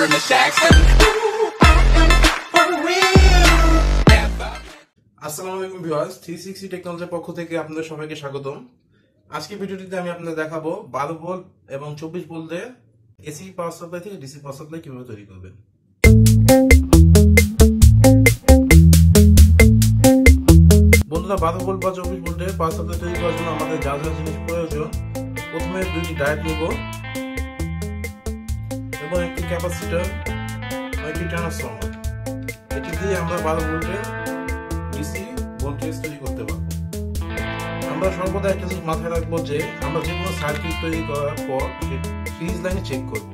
in the Jackson. আসসালামু আলাইকুম viewers, 360 টেকনোলজির পক্ষ থেকে আপনাদের সবাইকে স্বাগতম। আজকে ভিডিওটিতে আমি আপনাদের দেখাবো 12 ভোল্ট এবং 24 ভোল্টের এসি পাওয়ার সাপ্লাই থেকে ডিসি পাওয়ার সাপ্লাই কিভাবে তৈরি করবেন। বন্ধুরা, 12 ভোল্ট বা 24 ভোল্টের পাওয়ার সাপ্লাই তৈরি করার জন্য আমাদের যা যা জিনিস প্রয়োজন, প্রথমে দুটি ডায়োড নিব এবং একটি ক্যাপাসিটর, একটি ট্রান্সফরমার। এটি দিয়ে আমরা 12 ভোল্টের ডিসি ভোল্টেজ তৈরি করতে পারবো। আমরা সর্বদা একটা জিনিস মাথায় রাখবো যে আমরা যে কোনো সার্কিট তৈরি করার পর সিরিজ লাইনে চেক করব।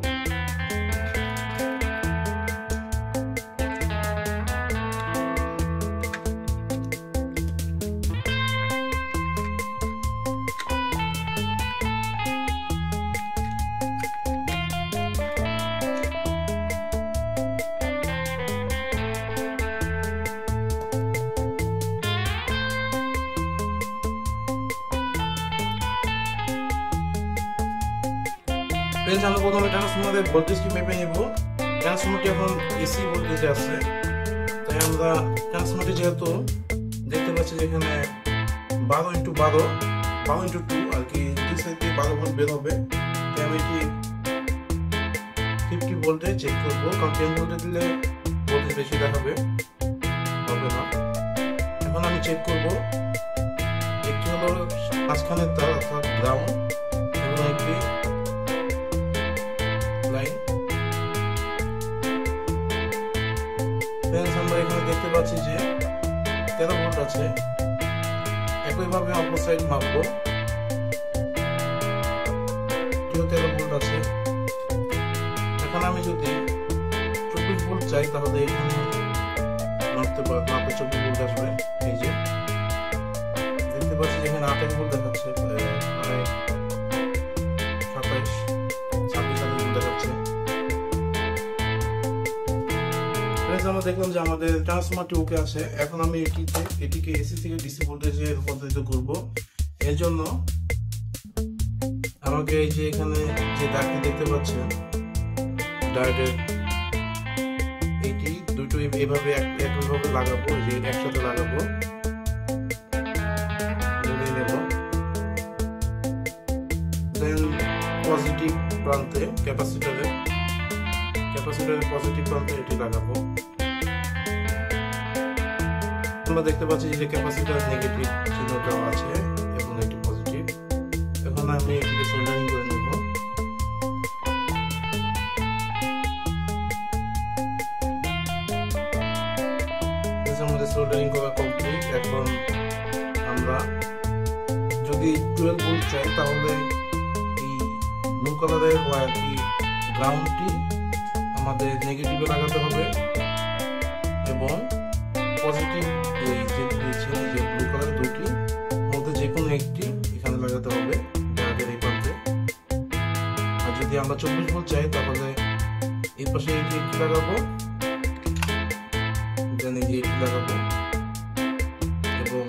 আমরা প্রথমে ট্রান্সফরমারের ভোল্টেজটি মেপে নেব। ট্রান্সফরমারটি এখন এসি ভোল্টেজে আছে, তাই আমরা ট্রান্সফরমারটি যেহেতু দেখতে পাচ্ছি যেখানে 12x2 আর কি, দুই সাইড থেকে 12 ভোল্ট বের হবে, তাই আমি এটি 50 ভোল্টে চেক করব। কারণ 10 ভোল্টে দিলে ভোল্টেজ বেশি দেখাবে, হবে না। এখন আমি চেক করব, একটি হলো মাঝখানের তার অর্থাৎ গ্রাউন্ড এবং একটি আমরা এখানে দেখতে পাচ্ছি যে 13 ভোল্ট আছে। একইভাবে অপর সাইড মাপবো, 13 ভোল্ট আছে। এখন আমি যদি 24 ভোল্ট চাই তাহলে এখানে মাপতে 24 ভোল্ট আসবে। এই যে দেখতে পাচ্ছি যেখানে 28 ভোল্ট দেখাচ্ছে, প্রায় 26 ভোল্ট দেখাচ্ছে। আমরা দেখলাম যে আমাদের ট্রান্সফরমারটি ওকে আছে। এখন আমি এটিকে এসি থেকে ডিসি ভোল্টেজে রূপান্তরিত করব। এর জন্য আমাকে এই যে এখানে যে দাগটি দেখতে পাচ্ছেন ডায়োডের, এইটি দুটো এইভাবে একইভাবে লাগাবো, যে একসাথে লাগাবো, লাগিয়ে নেব। দেন পজিটিভ প্রান্তে ক্যাপাসিটরের পজিটিভ প্রান্তে এটি লাগাবো। আমরা দেখতে পাচ্ছি যে ক্যাপাসিটর নেগেটিভ চিহ্ন দেওয়া আছে এবং এটি পজিটিভ। এখন আমি এটিকে সোল্ডারিং করে নেব। আমাদের সোল্ডারিং করা কমপ্লিট। এখন আমরা যদি 12 ভোল্ট চাই তাহলে এই ব্লু কালারের ওয়্যারটি গ্রাউন্ডটি আমাদের নেগেটিভে লাগাতে হবে এবং পজিটিভ যে ব্লু কালার দুইটি মধ্যে যে কোনো একটি এখানে লাগাতে হবে ডায়োডের এই প্রান্তে। আর যদি আমরা 24 ভোল্ট চাই তাহলে এই পাশে একটি লাগাবো, এখানে এটি লাগাবো এবং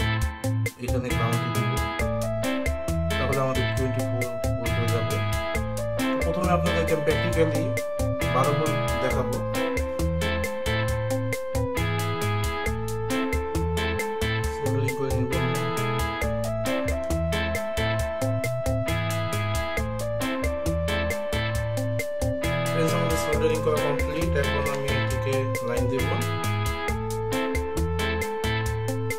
এখানে গ্রাউন্ডটি দিব, তাহলে আমাদের 24 ভোল্ট হয়ে যাবে। প্রথমে আপনাদেরকে প্র্যাকটিক্যালি 12 ভোল্ট দেখাবো। সোল্ডারিং করে নিব। ফ্রেন্ডস, আমাদের সোল্ডারিং করা কমপ্লিট। এখন আমি এটিকে লাইন দেব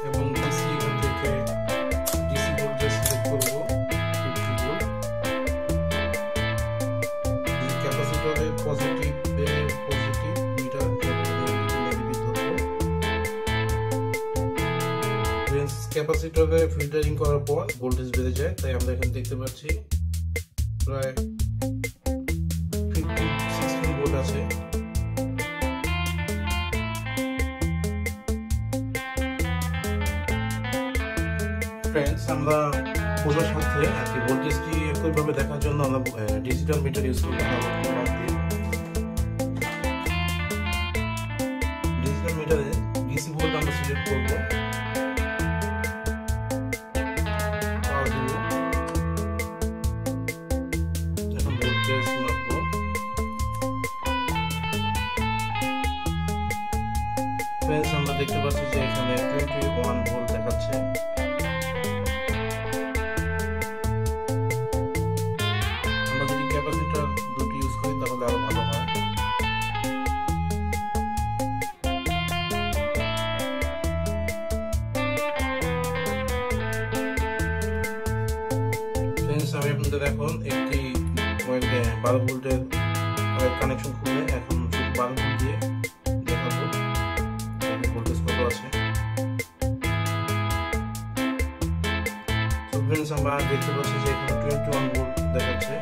এবং ডিসি এখান থেকে ডিসি ভোল্টেজ সিলেক্ট করব 50 ভোল্ট। এই ক্যাপাসিটরের পজিটিভ মিটার নেগেটিভ ধরবো। ক্যাপাসিটরে ফিল্টারিং করার পর ভোল্টেজ বেড়ে যায়, তাই আমরা এখানে দেখতে পাচ্ছি প্রায় 16 ভোল্ট আছে। ফ্রেন্ডস, আমরা বোঝার সাথে আর কি ভোল্টেজটি একইভাবে দেখার জন্য আমরা ডিজিটাল মিটার ইউজ করব। ডিজিটাল মিটারে ডিসি ভোল্ট আমরা সিলেক্ট করব। এখন ভোল্টেজ মাপবো। ফ্রেন্ডস, আমরা দেখতে পাচ্ছি যে এখানে 21 ভোল্ট দেখাচ্ছে। আমরা যদি ক্যাপাসিটর দুটি ইউজ করি তাহলে আরো ভালো হয়। ফ্রেন্ডস, আমি আপনাদের এখন একটি 12 ভোল্টের কানেকশন খুলে এখন শুধু 12 ভোল্ট দিয়ে দেখাবো ভোল্টেজ কত আছে। তো ফ্রেন্ডস, আমরা দেখতে পাচ্ছি যে এখানে 21 ভোল্ট দেখাচ্ছে।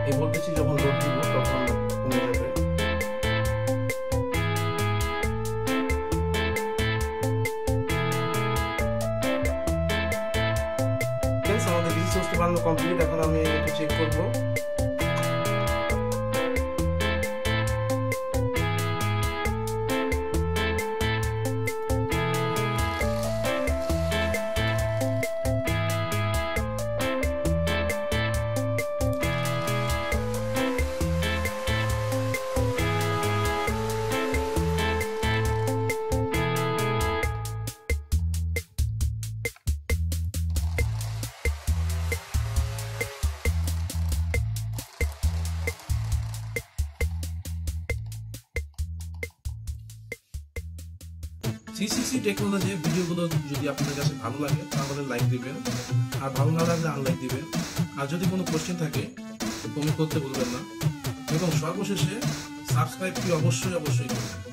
এই ভোল্টেজটি যখন লোড দিব তখন কমে যাবে। আমাদের ডিসি সোর্সটি বানানো কমপ্লিট। এখন আমি একটু চেক করব। সিসিসি টেকনোলজির ভিডিওগুলো যদি আপনাদের কাছে ভালো লাগে তাহলে লাইক দিবেন, আর ভালো না লাগলে আনলাইক দিবেন। আর যদি কোনো কোশ্চেন থাকে কমেন্ট করতে ভুলবেন না, এবং সর্বশেষে সাবস্ক্রাইবটি অবশ্যই করবেন।